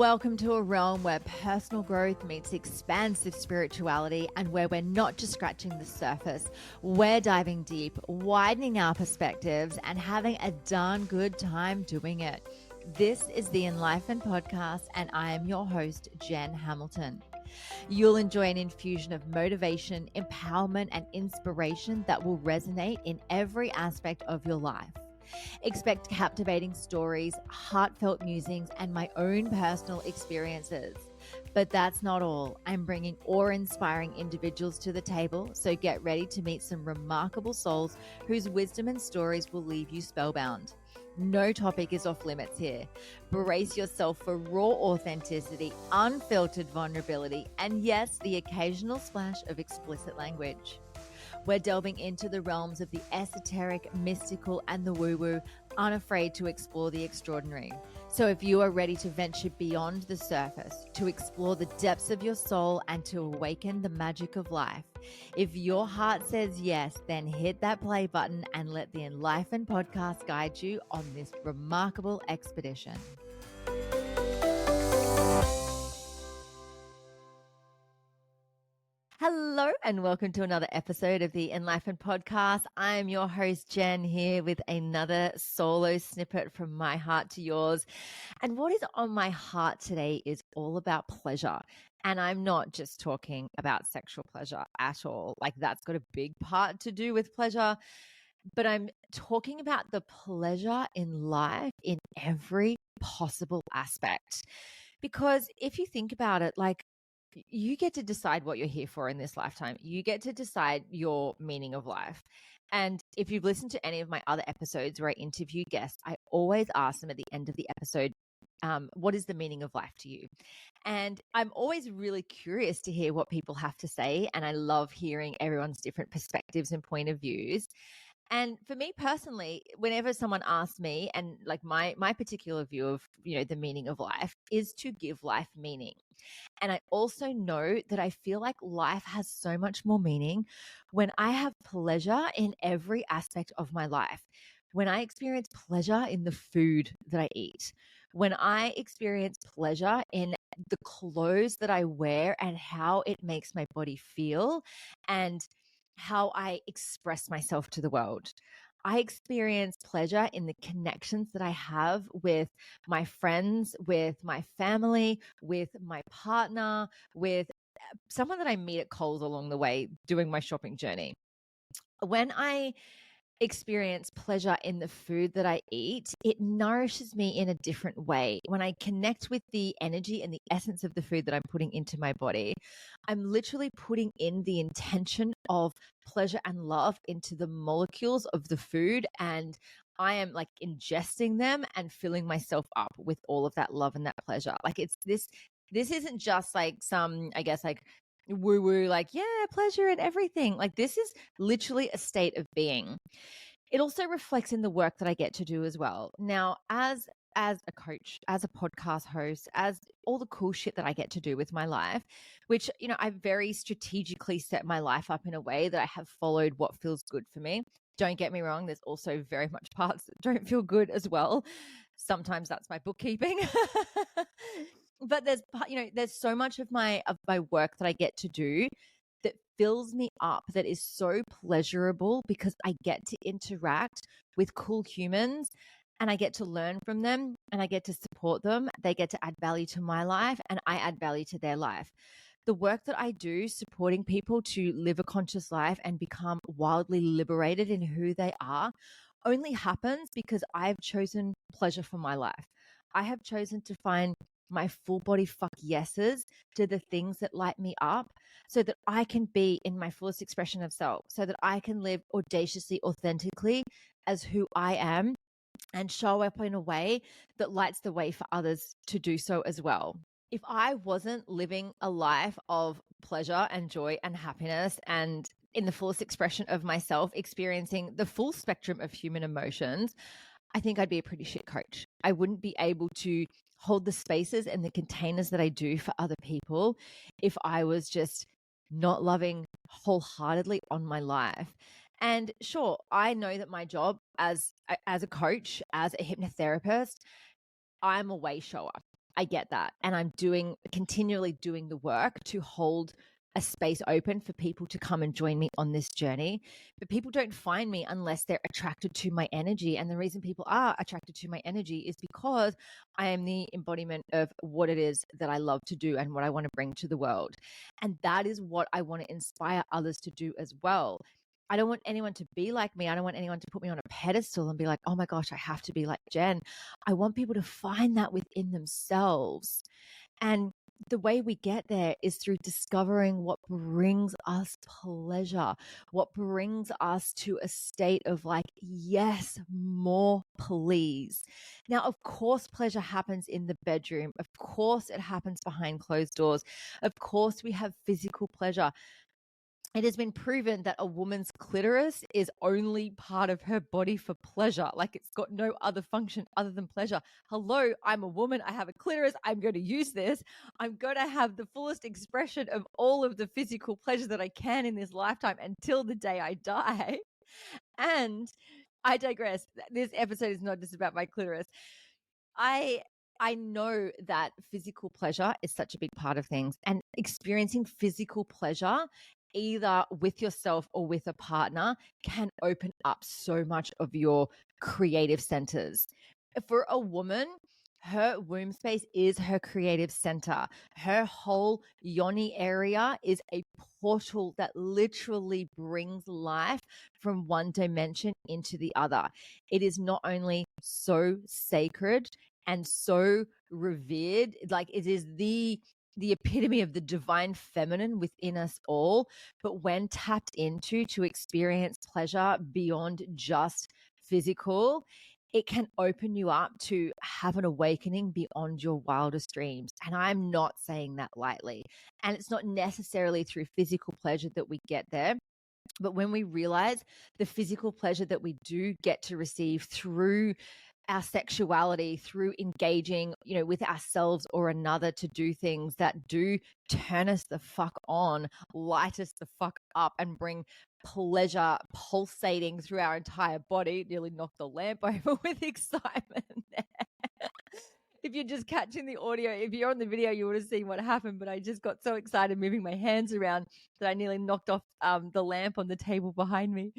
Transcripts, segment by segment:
Welcome to a realm where personal growth meets expansive spirituality and where we're not just scratching the surface. We're diving deep, widening our perspectives, and having a darn good time doing it. This is the Enlightened Podcast, and I am your host, Jen Hamilton. You'll enjoy an infusion of motivation, empowerment, and inspiration that will resonate in every aspect of your life. Expect captivating stories, heartfelt musings, and my own personal experiences. But that's not all. I'm bringing awe-inspiring individuals to the table, so get ready to meet some remarkable souls whose wisdom and stories will leave you spellbound. No topic is off limits here. Brace yourself for raw authenticity, unfiltered vulnerability, and yes, the occasional splash of explicit language. We're delving into the realms of the esoteric, mystical, and the woo-woo, unafraid to explore the extraordinary. So if you are ready to venture beyond the surface, to explore the depths of your soul, and to awaken the magic of life, if your heart says yes, then hit that play button and let the Enlightened Podcast guide you on this remarkable expedition. Hello and welcome to another episode of the Enlightened Podcast. I am your host, Jen, here with another solo snippet from my heart to yours. And what is on my heart today is all about pleasure. And I'm not just talking about sexual pleasure at all. Like, that's got a big part to do with pleasure. But I'm talking about the pleasure in life in every possible aspect. Because if you think about it, like, you get to decide what you're here for in this lifetime. You get to decide your meaning of life. And if you've listened to any of my other episodes where I interview guests, I always ask them at the end of the episode, what is the meaning of life to you? And I'm always really curious to hear what people have to say. And I love hearing everyone's different perspectives and point of views. And for me personally, whenever someone asks me, and like my particular view of, the meaning of life is to give life meaning. And I also know that I feel like life has so much more meaning when I have pleasure in every aspect of my life. When I experience pleasure in the food that I eat, when I experience pleasure in the clothes that I wear and how it makes my body feel and how I express myself to the world. I experience pleasure in the connections that I have with my friends, with my family, with my partner, with someone that I meet at Coles along the way doing my shopping journey. When I experience pleasure in the food that I eat, it nourishes me in a different way. When I connect with the energy and the essence of the food that I'm putting into my body, I'm literally putting in the intention of pleasure and love into the molecules of the food, and I am like ingesting them and filling myself up with all of that love and that pleasure. Like, it's this isn't just like some, I guess, like woo woo, like, yeah, pleasure and everything. Like, this is literally a state of being. It also reflects in the work that I get to do as well. Now, as a coach, as a podcast host, as all the cool shit that I get to do with my life, which, I very strategically set my life up in a way that I have followed what feels good for me. Don't get me wrong, there's also very much parts that don't feel good as well. Sometimes that's my bookkeeping. But there's so much of my work that I get to do that fills me up, that is so pleasurable because I get to interact with cool humans and I get to learn from them and I get to support them. They get to add value to my life and I add value to their life. The work that I do supporting people to live a conscious life and become wildly liberated in who they are only happens because I've chosen pleasure for my life. I have chosen to find my full body fuck yeses to the things that light me up so that I can be in my fullest expression of self, so that I can live audaciously, authentically as who I am and show up in a way that lights the way for others to do so as well. If I wasn't living a life of pleasure and joy and happiness and in the fullest expression of myself, experiencing the full spectrum of human emotions, I think I'd be a pretty shit coach. I wouldn't be able to hold the spaces and the containers that I do for other people if I was just not loving wholeheartedly on my life. And sure, I know that my job as a coach, as a hypnotherapist, I'm a way shower. I get that. And I'm continually doing the work to hold a space open for people to come and join me on this journey. But people don't find me unless they're attracted to my energy. And the reason people are attracted to my energy is because I am the embodiment of what it is that I love to do and what I want to bring to the world. And that is what I want to inspire others to do as well. I don't want anyone to be like me. I don't want anyone to put me on a pedestal and be like, oh my gosh, I have to be like Jen. I want people to find that within themselves. And the way we get there is through discovering what brings us pleasure, what brings us to a state of like, yes, more please. Now, of course, pleasure happens in the bedroom. Of course, it happens behind closed doors. Of course, we have physical pleasure. It has been proven that a woman's clitoris is only part of her body for pleasure. Like it's got no other function other than pleasure. Hello, I'm a woman. I have a clitoris. I'm going to use this. I'm going to have the fullest expression of all of the physical pleasure that I can in this lifetime until the day I die. And I digress. This episode is not just about my clitoris. I know that physical pleasure is such a big part of things, and experiencing physical pleasure either with yourself or with a partner can open up so much of your creative centers. For a woman, her womb space is her creative center. Her whole yoni area is a portal that literally brings life from one dimension into the other. It is not only so sacred and so revered, like it is the epitome of the divine feminine within us all. But when tapped into to experience pleasure beyond just physical, it can open you up to have an awakening beyond your wildest dreams. And I'm not saying that lightly. And it's not necessarily through physical pleasure that we get there. But when we realize the physical pleasure that we do get to receive through our sexuality, through engaging, with ourselves or another to do things that do turn us the fuck on, light us the fuck up, and bring pleasure pulsating through our entire body. Nearly knocked the lamp over with excitement there. If you're just catching the audio, if you're on the video, you would have seen what happened, but I just got so excited moving my hands around that I nearly knocked off the lamp on the table behind me.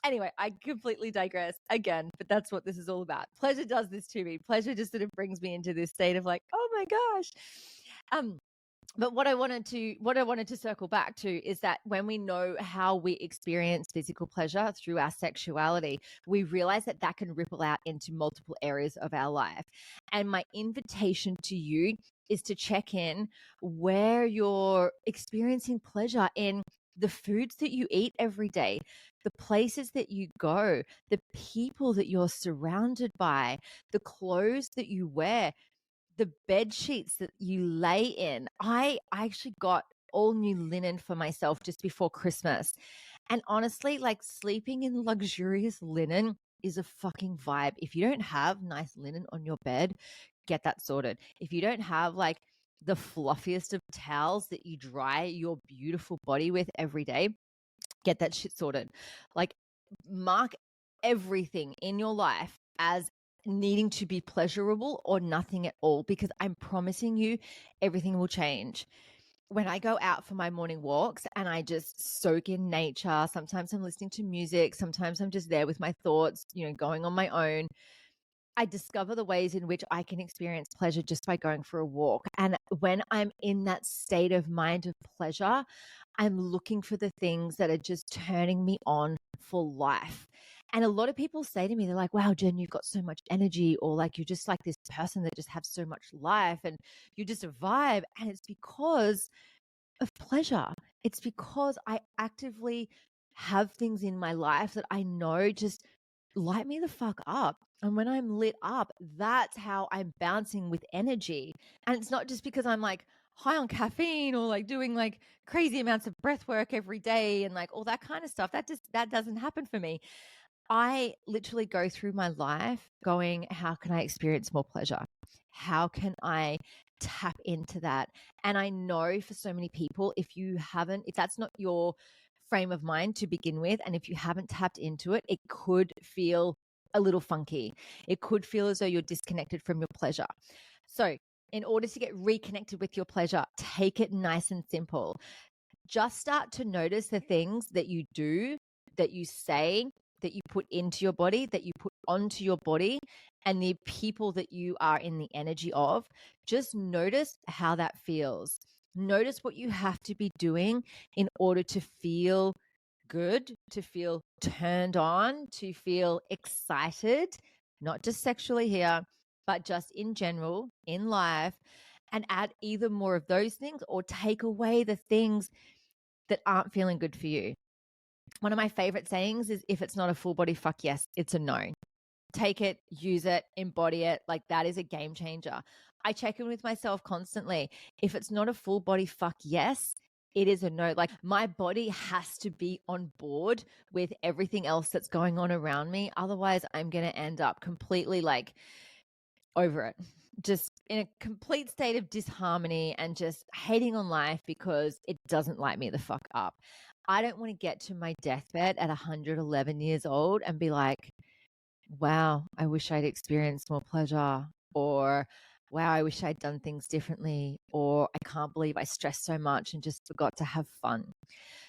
Anyway, I completely digress again, but that's what this is all about. Pleasure does this to me. Pleasure just sort of brings me into this state of like, oh my gosh. But what I wanted to circle back to is that when we know how we experience physical pleasure through our sexuality, we realize that that can ripple out into multiple areas of our life. And my invitation to you is to check in where you're experiencing pleasure in the foods that you eat every day, the places that you go, the people that you're surrounded by, the clothes that you wear, the bed sheets that you lay in. I actually got all new linen for myself just before Christmas. And honestly, like sleeping in luxurious linen is a fucking vibe. If you don't have nice linen on your bed, get that sorted. If you don't have like the fluffiest of towels that you dry your beautiful body with every day, get that shit sorted. Like mark everything in your life as needing to be pleasurable or nothing at all, because I'm promising you everything will change. When I go out for my morning walks and I just soak in nature, sometimes I'm listening to music, sometimes I'm just there with my thoughts, going on my own. I discover the ways in which I can experience pleasure just by going for a walk. And when I'm in that state of mind of pleasure, I'm looking for the things that are just turning me on for life. And a lot of people say to me, they're like, wow, Jen, you've got so much energy, or like you're just like this person that just has so much life and you just a vibe. And it's because of pleasure. It's because I actively have things in my life that I know just light me the fuck up. And when I'm lit up, that's how I'm bouncing with energy. And it's not just because I'm like high on caffeine or like doing like crazy amounts of breath work every day and like all that kind of stuff. That doesn't happen for me. I literally go through my life going, how can I experience more pleasure? How can I tap into that? And I know for so many people, if that's not your frame of mind to begin with, and if you haven't tapped into it, it could feel a little funky. It could feel as though you're disconnected from your pleasure. So in order to get reconnected with your pleasure, take it nice and simple. Just start to notice the things that you do, that you say, that you put into your body, that you put onto your body, and the people that you are in the energy of. Just notice how that feels. Notice what you have to be doing in order to feel good, to feel turned on, to feel excited, not just sexually here, but just in general, in life, and add either more of those things or take away the things that aren't feeling good for you. One of my favorite sayings is, if it's not a full body fuck yes, it's a no. Take it, use it, embody it. Like, that is a game changer. I check in with myself constantly. If it's not a full body fuck yes, it is a no. Like, my body has to be on board with everything else that's going on around me. Otherwise, I'm going to end up completely like over it, just in a complete state of disharmony and just hating on life because it doesn't light me the fuck up. I don't want to get to my deathbed at 111 years old and be like, wow, I wish I'd experienced more pleasure, or wow, I wish I'd done things differently, or I can't believe I stressed so much and just forgot to have fun.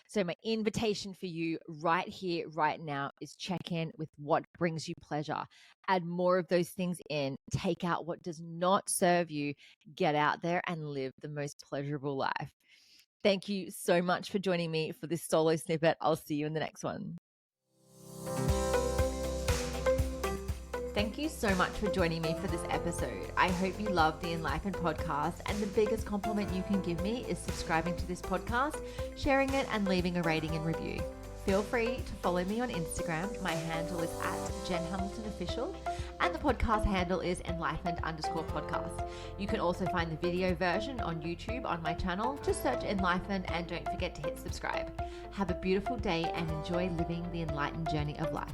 So my invitation for you right here, right now, is check in with what brings you pleasure. Add more of those things in, take out what does not serve you, get out there and live the most pleasurable life. Thank you so much for joining me for this solo snippet. I'll see you in the next one. Thank you so much for joining me for this episode. I hope you love the Enlightened podcast, and the biggest compliment you can give me is subscribing to this podcast, sharing it, and leaving a rating and review. Feel free to follow me on Instagram. My handle is @JenHamiltonOfficial, and the podcast handle is enlightened_podcast. You can also find the video version on YouTube on my channel. Just search Enlightened and don't forget to hit subscribe. Have a beautiful day and enjoy living the enlightened journey of life.